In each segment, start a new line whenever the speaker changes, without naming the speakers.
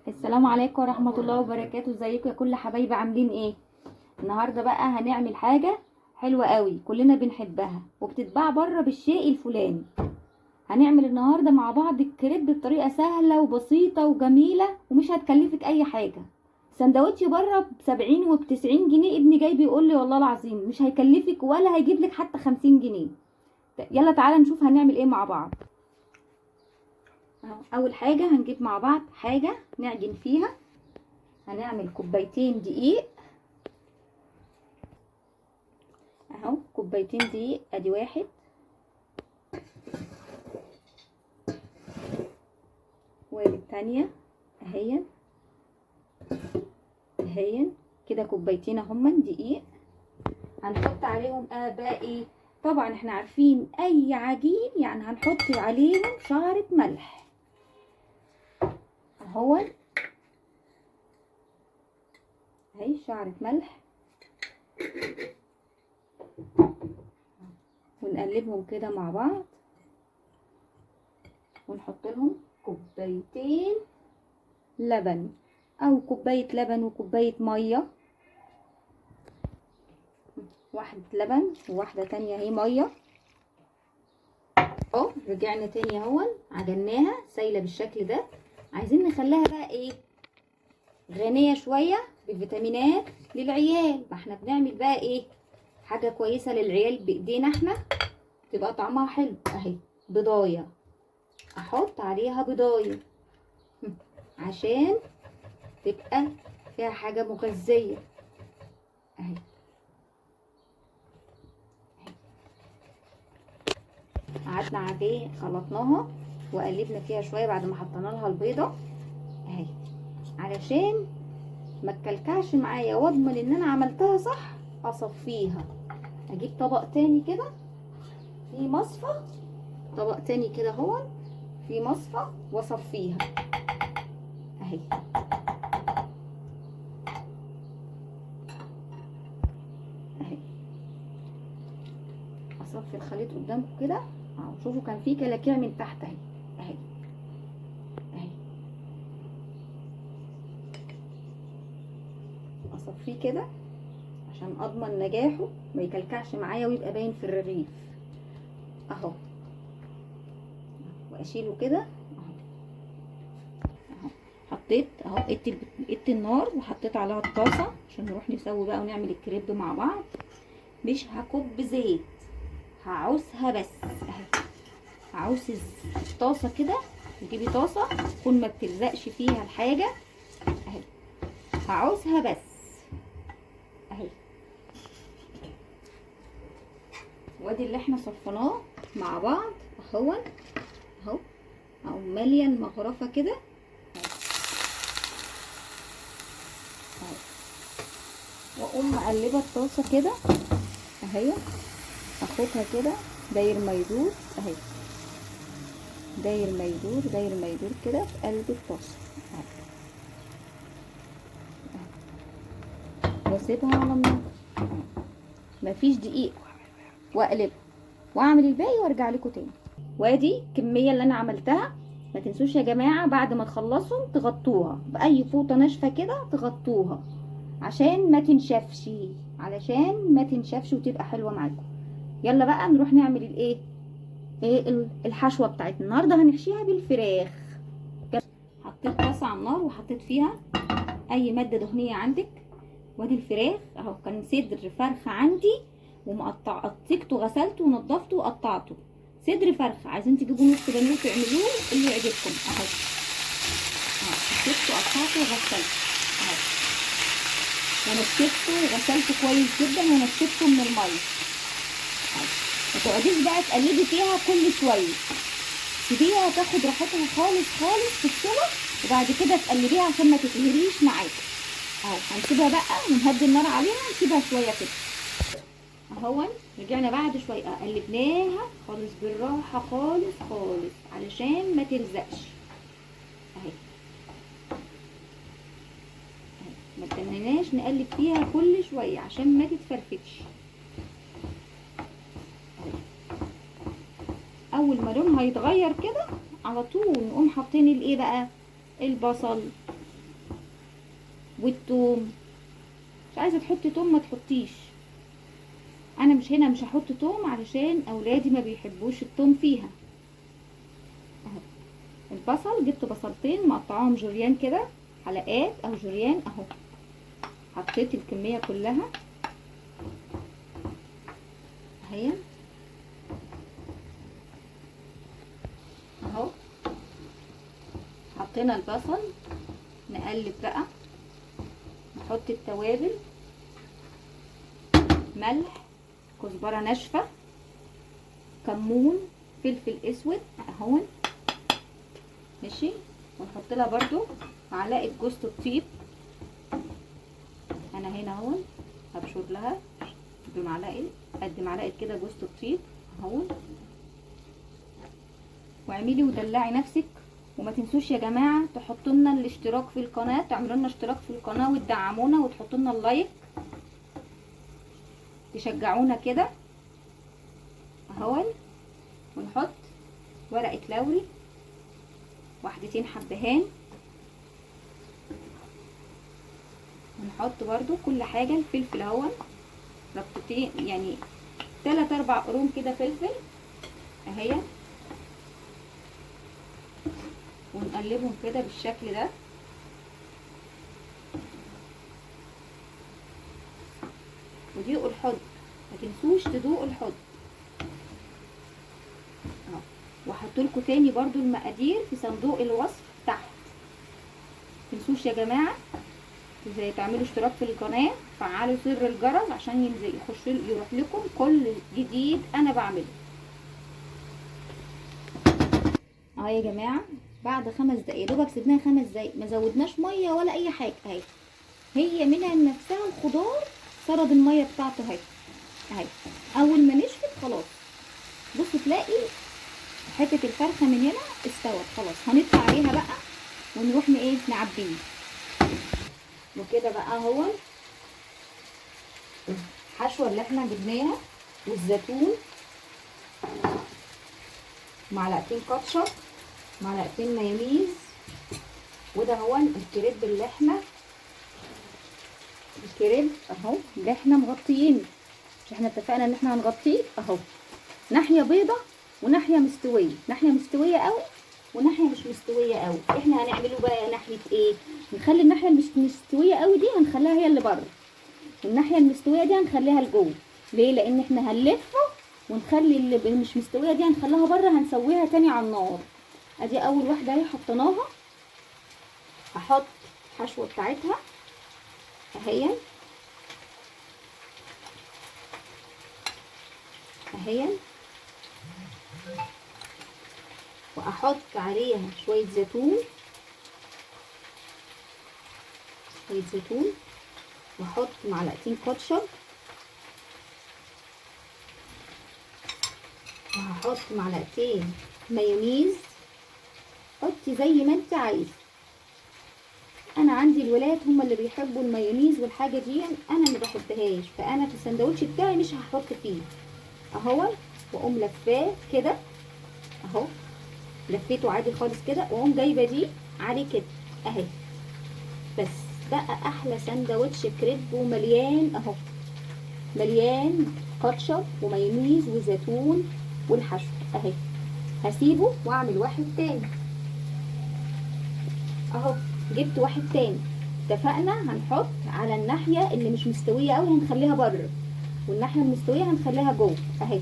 السلام عليكم ورحمة الله وبركاته. ازيكم يا كل حبايبي، عاملين ايه؟ النهاردة بقى هنعمل حاجة حلوة قوي كلنا بنحبها وبتتباع بره بالشيء الفلاني. هنعمل النهاردة مع بعض الكريب بطريقة سهلة وبسيطة وجميلة ومش هتكلفك اي حاجة. سندوتش بره ب70 وب90 جنيه، ابني جاي بيقول لي والله العظيم مش هيكلفك ولا هيجيب لك حتى 50 جنيه. يلا تعالى نشوف هنعمل ايه مع بعض. اول حاجة هنجيب مع بعض حاجة نعجن فيها. هنعمل كوبايتين دقيق اهو، كوبايتين دقيق، ادي واحد وادي التانية اهي كده كوبايتين هما دقيق. هنحط عليهم باقي، طبعا احنا عارفين اي عجين يعني هنحط عليهم شعرة ملح اهو، اهي شعرة ملح، ونقلبهم كده مع بعض ونحط لهم كوبايتين لبن او كوباية لبن وكوباية مية، واحدة لبن وواحدة تانية اهي مية اهو. رجعنا تاني اهو، عجناها سايلة بالشكل ده. عايزين نخليها بقى ايه، غنية شوية بفيتامينات للعيال. ما احنا بنعمل بقى ايه، حاجة كويسة للعيال بايدينا احنا تبقى طعمها حلو. اهي بضاية، احط عليها بضاية عشان تبقى فيها حاجة مغذية اهي. قعدنا عليه خلطناها وقلبنا فيها شوية بعد ما حطينا لها البيضة اهي، علشان ما تكلكعش معايا واضمن ان انا عملتها صح. اصفيها، اجيب طبق تاني كده في مصفى، طبق تاني كده هو في مصفى واصفيها اهي اهي. اصفي الخليط قدامكم كده اهو، شوفوا كان في كلاكيع من تحت اهي اهي اهي. اصفيه كده عشان اضمن نجاحه ما يكلكعش معايا ويبقى باين في الرغيف اهو. واشيله كده اهو اهو. حطيت اهو، قدت النار وحطيت عليها الطاسه عشان نروح نسوي بقى ونعمل الكريب مع بعض. مش هكب زيت، هعوزها بس اهي. هعوز الطاسه كده، تجيبي طاسه تكون ما بتلزقش فيها الحاجه اهي، هعوزها بس اهي. وادي اللي احنا صفناه مع بعض اهو اهو، او ماليه المغرفه كده اهو. واقوم مقلبه الطاسه كده اهي، اخدها كده داير ما يدور اهي، داير ما يدور داير ما يدور كده في قلب الطاسه اهي، واسيبها على النار مفيش دقيقه، واقلب واعمل الباقي وارجع لكم تاني. وادي الكميه اللي انا عملتها. ما تنسوش يا جماعه بعد ما تخلصوا تغطوها باي فوطه ناشفه كده، تغطوها عشان ما تنشفش، علشان ما تنشفش وتبقى حلوه معاكم. يلا بقى نروح نعمل الايه، ايه الحشوه بتاعتنا النهارده. هنحشيها بالفراخ. حطيت طاسه على النار وحطيت فيها اي ماده دهنيه عندك. وادي الفراخ اهو، كان صدر فرخه عندي ومقطع، قطعته غسلته ونضفته وقطعته. صدر فرخه، عايزين تجيبوا نص بانيه وتعملوه اللي يعجبكم اهو. مسكته قطعته وغسلته اهو، ونشفته وغسلته كويس جدا ونشفته من الميه اهو. ما تقعديش بقى تقلبي فيها كل شويه، سيبيها تاخد راحتها خالص خالص في السوا، وبعد كده تقلبيها عشان ما تتهريش معاكي اهو. هنسيبها بقى ونهدي النار عليها، نسيبها شويه كده اهو. رجعنا بعد شويه قلبناها خالص بالراحه خالص خالص علشان ما تلزقش اهي. ما تستنيناش نقلب فيها كل شويه عشان ما تتفرفتش. اول ما لونها يتغير كده على طول نقوم حاطين الايه بقى، البصل والثوم، مش عايزه تحطي توم ما تحطيش. انا مش هحط توم علشان اولادي ما بيحبوش التوم فيها. اهو البصل، جبت بصلتين مقطعاهم جوليان كده، حلقات او جوليان اهو. حطيت الكميه كلها اهي اهو. حطينا البصل، نقلب بقى، نحط التوابل، ملح، كزبره ناشفه، كمون، فلفل اسود اهو ماشي. ونحط لها برده معلقه جوز الطيب. انا هنا اهو هبشر لها بمعلقه قد معلقه كده جوز الطيب اهو. واعملي ودلعي نفسك. وما تنسوش يا جماعه تحطوا لنا الاشتراك في القناه، تعملوا لنا اشتراك في القناه وتدعمونا وتحطوا لنا اللايك، تشجعونا كده اهو. ونحط ورقه لوري، واحدتين حبهان، ونحط برده كل حاجه. الفلفل اهو ربطتين يعني 3-4 قرون كده فلفل اهي. ونقلبهم كده بالشكل ده. ودوقوا الحب، ما تنسوش تدوقوا الحب اهو. وهحط لكم تاني برده المقادير في صندوق الوصف تحت. ما تنسوش يا جماعه ازاي تعملوا اشتراك في القناه، فعلوا زر الجرس عشان ينزل يروح لكم كل جديد انا بعمله اهو يا جماعه. بعد 5 دقايق دوبك سيبناها 5 دقايق، ما زودناش ميه ولا اي حاجه اهي. هي منها نفسها الخضار سرد الميه بتاعته اهي اهي. اول ما نشفت خلاص بصوا تلاقي حته الفرخه من هنا استوت خلاص. هنطفي عليها بقى ونروح نعبيه. وكده بقى هو الحشوه اللي احنا جبناها، والزيتون، معلقتين كاتشب، معلقتين مايونيز، وده هو الكريب اللي احنا اهو اللي احنا مغطيينه. مش احنا اتفقنا ان احنا هنغطيه اهو، ناحيه بيضه وناحيه مستويه، ناحيه مستويه قوي وناحيه مش مستويه قوي. احنا هنعمله بقى ناحيه ايه؟ نخلي الناحيه مش مستويه قوي دي هنخليها هي اللي بره، والناحيه المستويه دي هنخليها لجوه. ليه؟ لان احنا هنلفه ونخلي اللي مش مستويه دي هنخليها بره، هنسويها تاني على النار. ادي اول واحده اهي حطيناها. هحط الحشوه بتاعتها اهي اهي، واحط عليها شويه زيتون، واحط معلقتين كاتشب، وهحط معلقتين مايونيز. حطي زي ما انت عايزه. انا عندي الولاد هم اللي بيحبوا المايونيز والحاجه دي، انا ما بحبهاش، فانا في السندوتش بتاعي مش هحط فيه اهو. واقوم لفاه كده اهو، لفيته عادي خالص كده، واقوم جايبه دي عليه كده اهي. بس بقى احلى سندوتش كريب، ومليان اهو، مليان كاتشب ومايونيز وزيتون والحشو اهي. هسيبه واعمل واحد تاني اهو. جبت واحد تاني. اتفقنا هنحط على الناحيه اللي مش مستويه قوي هنخليها بره، والناحيه المستويه هنخليها جوه اهي.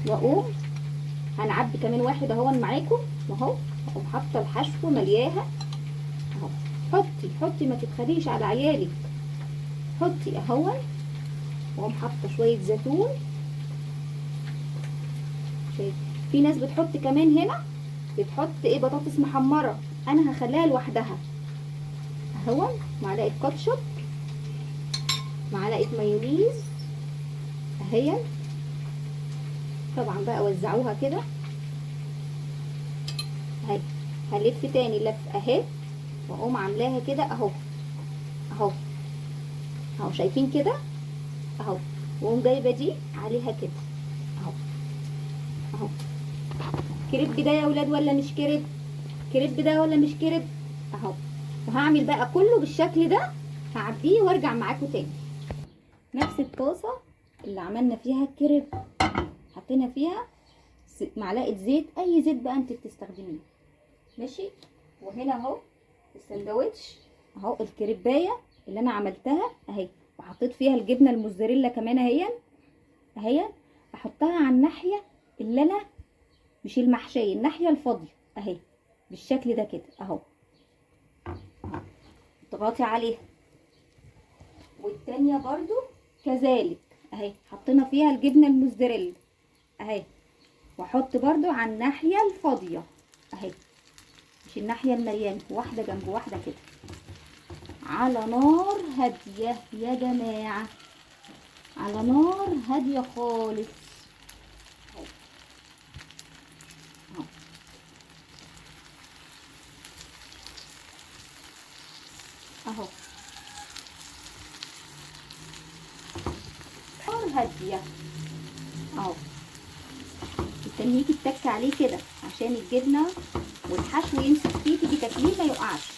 واقوم هنعبي كمان واحد اهو معاكم اهو. اقوم حاطه الحشو ملياها اهو. حطي ما تتخليش على عيالك، حطي اهو. واقوم حاطه شويه زيتون. في ناس بتحط كمان هنا بتحط بطاطس محمره، انا هخليها لوحدها اهو. معلقه كاتشب، معلقه مايونيز اهي. طبعا بقى وزعوها كده اهي. هلف تاني لف اهي، واقوم عاملاها كده اهو اهو اهو. شايفين كده اهو. واقوم جايبه دي عليها كده اهو اهو. كريب ده يا ولاد ولا مش كريب؟ كريب ده ولا مش كريب اهو. وهعمل بقى كله بالشكل ده، هعبيه وارجع معاكم تاني. نفس الطاسه اللي عملنا فيها الكريب، حطينا فيها معلقه زيت، اي زيت بقى انت بتستخدميه، ماشي. وهنا اهو السندوتش اهو، الكريبايه اللي انا عملتها اهي، وحطيت فيها الجبنه الموزاريلا كمان اهي احطها على الناحيه اللي انا مش المحشيه، الناحيه الفاضيه اهي، بالشكل ده كده اهو، اضغطي عليها. والتانيه برضو كذلك اهي، حطينا فيها الجبنه الموزاريلا اهي، واحط برضو على الناحيه الفاضيه اهي، مش الناحيه المليانه، واحده جنب واحده كده، على نار هاديه يا جماعه، على نار هاديه خالص اهو، نار هاديه اهو. تستنيكي تتك عليه كده عشان الجبنه والحشو يمسك فيه، تيجي تاكليه ما يقعش،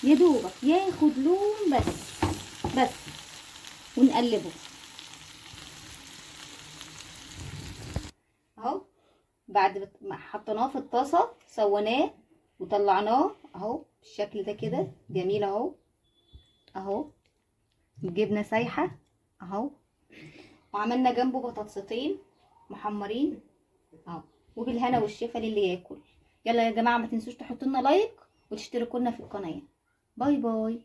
يا دوبك ياخد لون بس ونقلبه اهو. بعد ما حطيناه في الطاسه سويناه وطلعناه اهو بالشكل ده كده جميل اهو، اهو الجبنه سايحه اهو، وعملنا جنبه بطاطستين محمرين اهو، وبالهنا والشفا للي ياكل. يلا يا جماعه ما تنسوش تحطوا لنا لايك وتشتركوا لنا في القناه. باي باي.